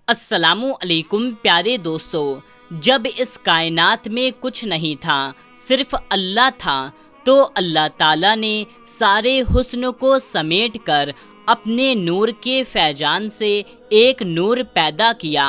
अस्सलामु अलैकुम प्यारे दोस्तों। जब इस कायनात में कुछ नहीं था, सिर्फ अल्लाह था, तो अल्लाह ताला ने सारे हुस्न को समेट कर अपने नूर के फैजान से एक नूर पैदा किया।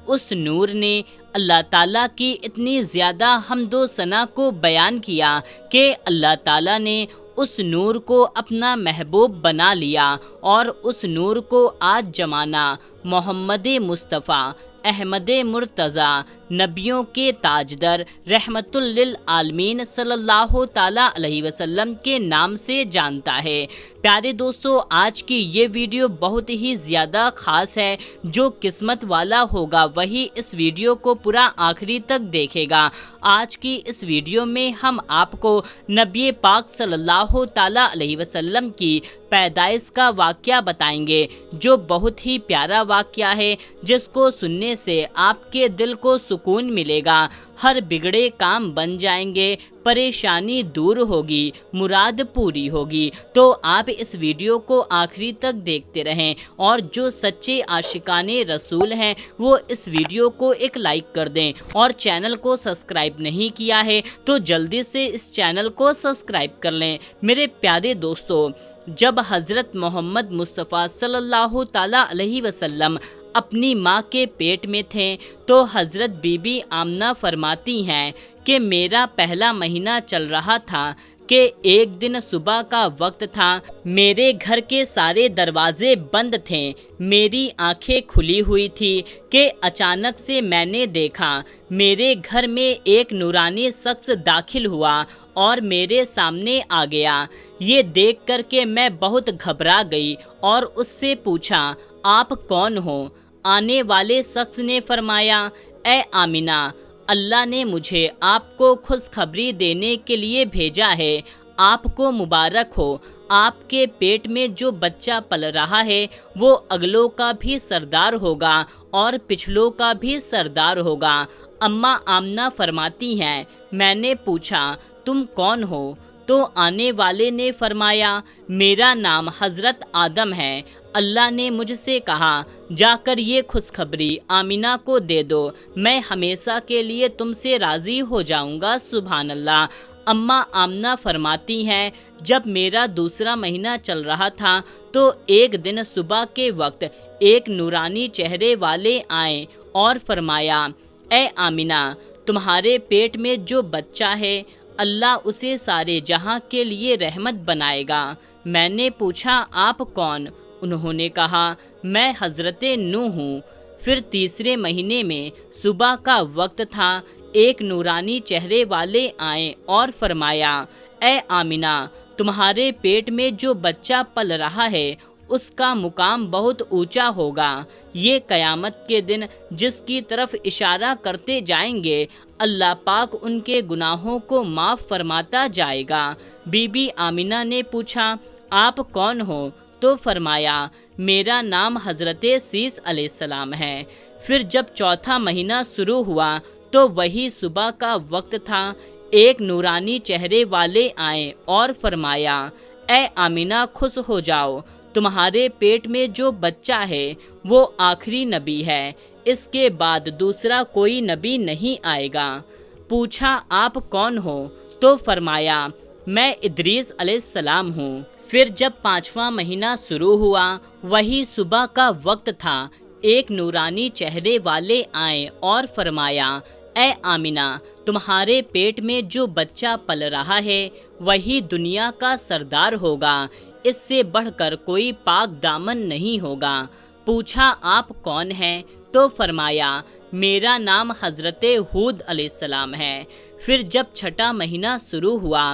उस नूर ने अल्लाह ताला की इतनी ज़्यादा हम्दो सना को बयान किया कि अल्लाह ताला ने उस नूर को अपना महबूब बना लिया और उस नूर को आज जमाना मोहम्मद मुस्तफ़ा अहमद मुर्तज़ा नबियों के ताजदर रहमतुल लिल आलमीन सल्लल्लाहु ताला अलैहि वसल्लम के नाम से जानता है। प्यारे दोस्तों, आज की ये वीडियो बहुत ही ज़्यादा ख़ास है। जो किस्मत वाला होगा वही इस वीडियो को पूरा आखिरी तक देखेगा। आज की इस वीडियो में हम आपको नबी पाक सल्लल्लाहु ताला अलैहि वसल्लम की पैदाइश का वाक़या बताएंगे, जो बहुत ही प्यारा वाक़या है, जिसको सुनने से आपके दिल को सुकून मिलेगा, हर बिगड़े काम बन जाएंगे, परेशानी दूर होगी, मुराद पूरी होगी। तो आप इस वीडियो को आखिरी तक देखते रहें और जो सच्चे आशिकाने रसूल हैं वो इस वीडियो को एक लाइक कर दें और चैनल को सब्सक्राइब नहीं किया है तो जल्दी से इस चैनल को सब्सक्राइब कर लें। मेरे प्यारे दोस्तों, जब हज़रत मोहम्मद मुस्तफ़ा सल्लल्लाहु ताला अलैहि वसल्लम अपनी माँ के पेट में थे तो हज़रत बीबी आमना फरमाती हैं कि मेरा पहला महीना चल रहा था कि एक दिन सुबह का वक्त था। मेरे घर के सारे दरवाजे बंद थे, मेरी आंखें खुली हुई थी कि अचानक से मैंने देखा मेरे घर में एक नूरानी शख्स दाखिल हुआ और मेरे सामने आ गया। ये देख कर के मैं बहुत घबरा गई और उससे पूछा, आप कौन हो? आने वाले शख्स ने फरमाया, ए आमिना, अल्लाह ने मुझे आपको खुशखबरी देने के लिए भेजा है। आपको मुबारक हो, आपके पेट में जो बच्चा पल रहा है वो अगलों का भी सरदार होगा और पिछलों का भी सरदार होगा। अम्मा आमना फरमाती हैं, मैंने पूछा, तुम कौन हो? तो आने वाले ने फरमाया, मेरा नाम हज़रत आदम है। अल्लाह ने मुझसे कहा, जाकर ये खुशखबरी आमिना को दे दो, मैं हमेशा के लिए तुमसे राज़ी हो जाऊंगा। सुभान अल्लाह। अम्मा आमना फरमाती हैं, जब मेरा दूसरा महीना चल रहा था तो एक दिन सुबह के वक्त एक नूरानी चेहरे वाले आए और फरमाया, ए आमिना, तुम्हारे पेट में जो बच्चा है अल्लाह उसे सारे जहां के लिए रहमत बनाएगा। मैंने पूछा, आप कौन? उन्होंने कहा, मैं हज़रत नूह हूँ। फिर तीसरे महीने में सुबह का वक्त था, एक नूरानी चेहरे वाले आए और फरमाया, ए आमिना, तुम्हारे पेट में जो बच्चा पल रहा है उसका मुकाम बहुत ऊंचा होगा। ये क़यामत के दिन जिसकी तरफ इशारा करते जाएंगे अल्लाह पाक उनके गुनाहों को माफ़ फरमाता जाएगा। बीबी आमिना ने पूछा, आप कौन हो? तो फरमाया, मेरा नाम हज़रत सीस अलैहिस्सलाम है। फिर जब चौथा महीना शुरू हुआ तो वही सुबह का वक्त था, एक नूरानी चेहरे वाले आए और फरमाया, ए आमिना, खुश हो जाओ, तुम्हारे पेट में जो बच्चा है वो आखिरी नबी है, इसके बाद दूसरा कोई नबी नहीं आएगा। पूछा, आप कौन हो? तो फरमाया, मैं इद्रीस अलैहिस्सलाम हूँ। फिर जब पाँचवा महीना शुरू हुआ, वही सुबह का वक्त था, एक नूरानी चेहरे वाले आए और फरमाया, ए आमिना, तुम्हारे पेट में जो बच्चा पल रहा है वही दुनिया का सरदार होगा, इससे बढ़कर कोई पाक दामन नहीं होगा। पूछा, आप कौन हैं? तो फरमाया, मेरा नाम हज़रत हूद अलैहिस्सलाम है। फिर जब छठा महीना शुरू हुआ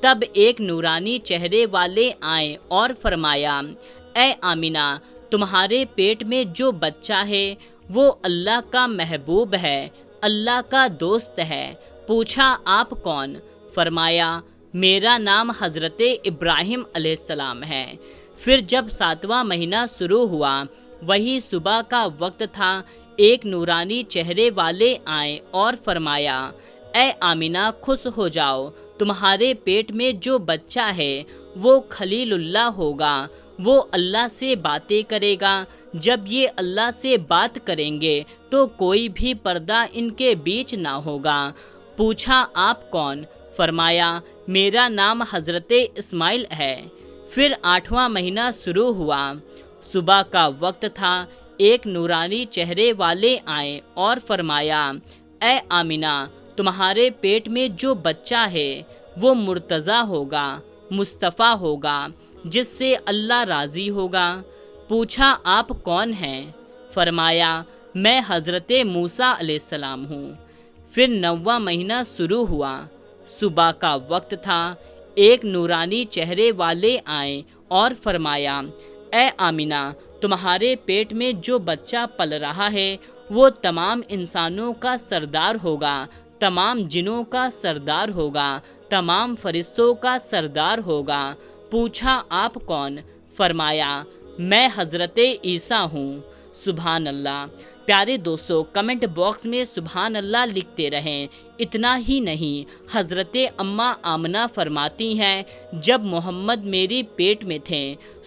तब एक नूरानी चेहरे वाले आए और फरमाया, ए आमिना, तुम्हारे पेट में जो बच्चा है वो अल्लाह का महबूब है, अल्लाह का दोस्त है। पूछा, आप कौन? फरमाया, मेरा नाम हज़रत इब्राहिम अलैहिस्सलाम है। फिर जब सातवां महीना शुरू हुआ, वही सुबह का वक्त था, एक नूरानी चेहरे वाले आए और फरमाया, ए आमिना, खुश हो जाओ, तुम्हारे पेट में जो बच्चा है वो खलीलुल्लाह होगा, वो अल्लाह से बातें करेगा, جب یہ اللہ سے بات کریں گے تو کوئی بھی پردہ ان کے بیچ نہ ہوگا۔ پوچھا آپ کون؟ فرمایا میرا نام حضرت اسماعیل ہے۔ پھر 8واں مہینہ شروع ہوا۔ صبح کا وقت تھا۔ ایک نورانی چہرے والے آئے اور فرمایا اے آمینہ، تمہارے پیٹ میں جو بچہ ہے وہ مرتضیٰ ہوگا، مصطفیٰ ہوگا، جس سے اللہ راضی ہوگا۔ پوچھا آپ کون ہیں؟ فرمایا میں حضرت موسیٰ علیہ السلام ہوں۔ پھر 9واں مہینہ شروع ہوا۔ صبح کا وقت تھا۔ ایک نورانی چہرے والے آئے اور فرمایا اے آمینہ، تمہارے پیٹ میں جو بچہ پل رہا ہے وہ تمام انسانوں کا سردار ہوگا، تمام جنوں کا سردار ہوگا، تمام فرشتوں کا سردار ہوگا۔ پوچھا آپ کون؟ فرمایا میں حضرت عیسیٰ ہوں۔ سبحان اللہ۔ پیارے دوستو، کمنٹ باکس میں سبحان اللہ لکھتے رہیں۔ اتنا ہی نہیں، حضرت اماں آمنہ فرماتی ہیں جب محمد میری پیٹ میں تھے،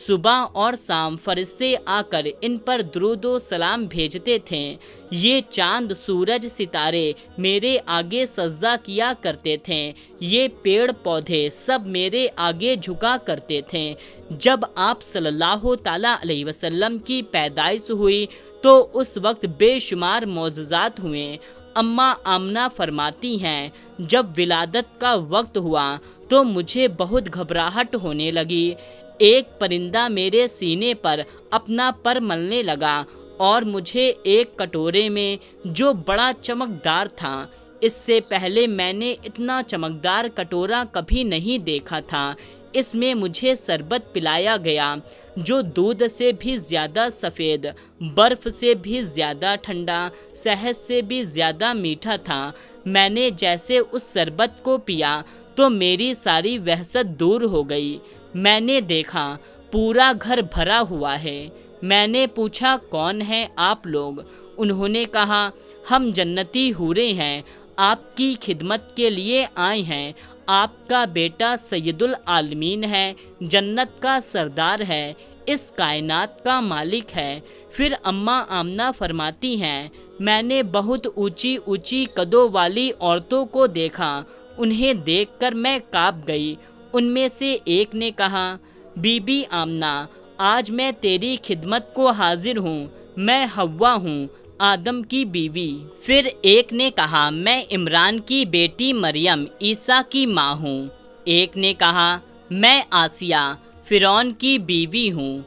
صبح اور شام فرشتے آ کر ان پر درود و سلام بھیجتے تھے۔ یہ چاند، سورج، ستارے میرے آگے سجدہ کیا کرتے تھے، یہ پیڑ پودے سب میرے آگے جھکا کرتے تھے۔ جب آپ صلی اللہ تعالیٰ علیہ وسلم کی پیدائش ہوئی تو اس وقت بے شمار معجزات ہوئے۔ اماں آمنہ فرماتی ہیں جب ولادت کا وقت ہوا تو مجھے بہت گھبراہٹ ہونے لگی۔ ایک پرندہ میرے سینے پر اپنا پر ملنے لگا اور مجھے ایک کٹورے میں جو بڑا چمکدار تھا، اس سے پہلے میں نے اتنا چمکدار کٹورا کبھی نہیں دیکھا تھا، اس میں مجھے شربت پلایا گیا جو دودھ سے بھی زیادہ سفید، برف سے بھی زیادہ ٹھنڈا، شہد سے بھی زیادہ میٹھا تھا۔ میں نے جیسے اس شربت کو پیا تو میری ساری وحشت دور ہو گئی۔ میں نے دیکھا پورا گھر بھرا ہوا ہے۔ میں نے پوچھا کون ہیں آپ لوگ؟ انہوں نے کہا ہم جنتی حوریں ہیں، آپ کی خدمت کے لیے آئے ہیں۔ آپ کا بیٹا سید العالمین ہے، جنت کا سردار ہے، اس کائنات کا مالک ہے۔ پھر اماں آمنہ فرماتی ہیں میں نے بہت اونچی اونچی قدوں والی عورتوں کو دیکھا، انہیں دیکھ کر میں کانپ گئی۔ ان میں سے ایک نے کہا بی بی آمنہ، آج میں تیری خدمت کو حاضر ہوں، میں حوا ہوں، آدم کی بیوی۔ پھر ایک نے کہا میں عمران کی بیٹی مریم، عیسیٰ کی ماں ہوں۔ ایک نے کہا میں آسیہ، فرعون کی بیوی ہوں۔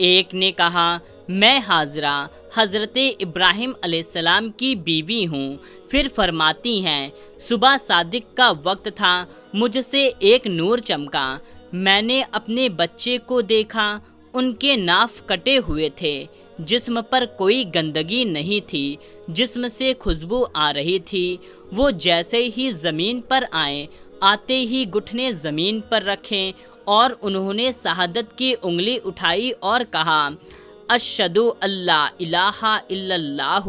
ایک نے کہا میں حاضرہ، حضرت ابراہیم علیہ السلام کی بیوی ہوں۔ پھر فرماتی ہیں صبح صادق کا وقت تھا، مجھ سے ایک نور چمکا، میں نے اپنے بچے کو دیکھا، ان کے ناف کٹے ہوئے تھے، جسم پر کوئی گندگی نہیں تھی، جسم سے خوشبو آ رہی تھی۔ وہ جیسے ہی زمین پر آئے، آتے ہی گھٹنے زمین پر رکھیں اور انہوں نے شہادت کی انگلی اٹھائی اور کہا اشہدو اللہ الہ الا اللہ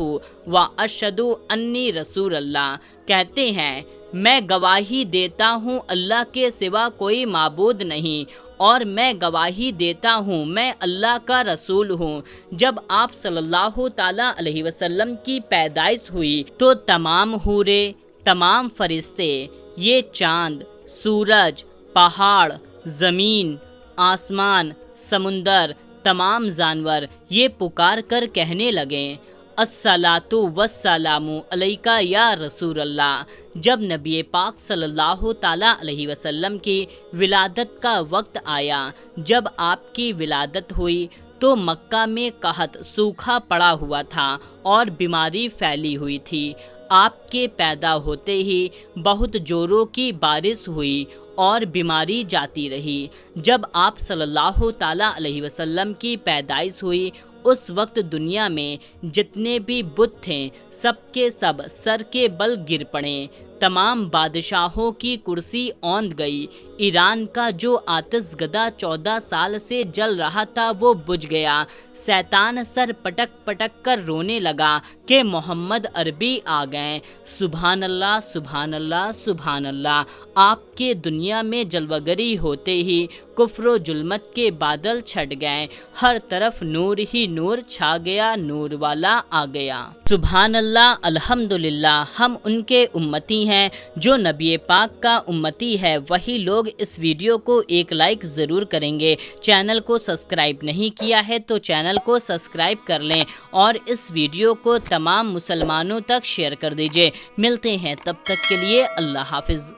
و اشہدو انی رسول اللہ۔ کہتے ہیں میں گواہی دیتا ہوں اللہ کے سوا کوئی معبود نہیں، اور میں گواہی دیتا ہوں میں اللہ کا رسول ہوں۔ جب آپ صلی اللہ تعالیٰ علیہ وسلم کی پیدائش ہوئی تو تمام حوریں، تمام فرشتے، یہ چاند، سورج، پہاڑ، زمین، آسمان، سمندر، تمام جانور یہ پکار کر کہنے لگے الصلاۃ والسلام علیک یا رسول اللہ۔ جب نبی پاک صلی اللہ تعالیٰ علیہ وسلم کی ولادت کا وقت آیا، جب آپ کی ولادت ہوئی تو مکہ میں قحط، سوکھا پڑا ہوا تھا اور بیماری پھیلی ہوئی تھی۔ آپ کے پیدا ہوتے ہی بہت جوڑوں کی بارش ہوئی اور بیماری جاتی رہی۔ جب آپ صلی اللہ تعالیٰ علیہ وسلم کی پیدائش ہوئی اس وقت دنیا میں جتنے بھی بت تھے سب کے سب سر کے بل گر پڑے۔ तमाम बादशाहों की कुर्सी औंध गई। ईरान का जो आतिश गदा 14 साल से जल रहा था वो बुझ गया। शैतान सर पटक पटक कर रोने लगा कि मोहम्मद अरबी आ गए। सुभान अल्लाह, सुभान अल्लाह, सुभान अल्लाह। आपके दुनिया में जलवगरी होते ही कुफ्र जुल्मत के बादल छट गए। हर तरफ नूर ही नूर छा गया, नूर वाला आ गया। सुभान अल्लाह, अल्हम्दुलिल्लाह। हम उनके उम्मती हैं जो नबी पाक का उम्मती है। वही लोग इस वीडियो को एक लाइक ज़रूर करेंगे। चैनल को सब्सक्राइब नहीं किया है तो चैनल को सब्सक्राइब कर लें और इस वीडियो को तमाम मुसलमानों तक शेयर कर दीजिए। मिलते हैं, तब तक के लिए अल्लाह हाफिज़।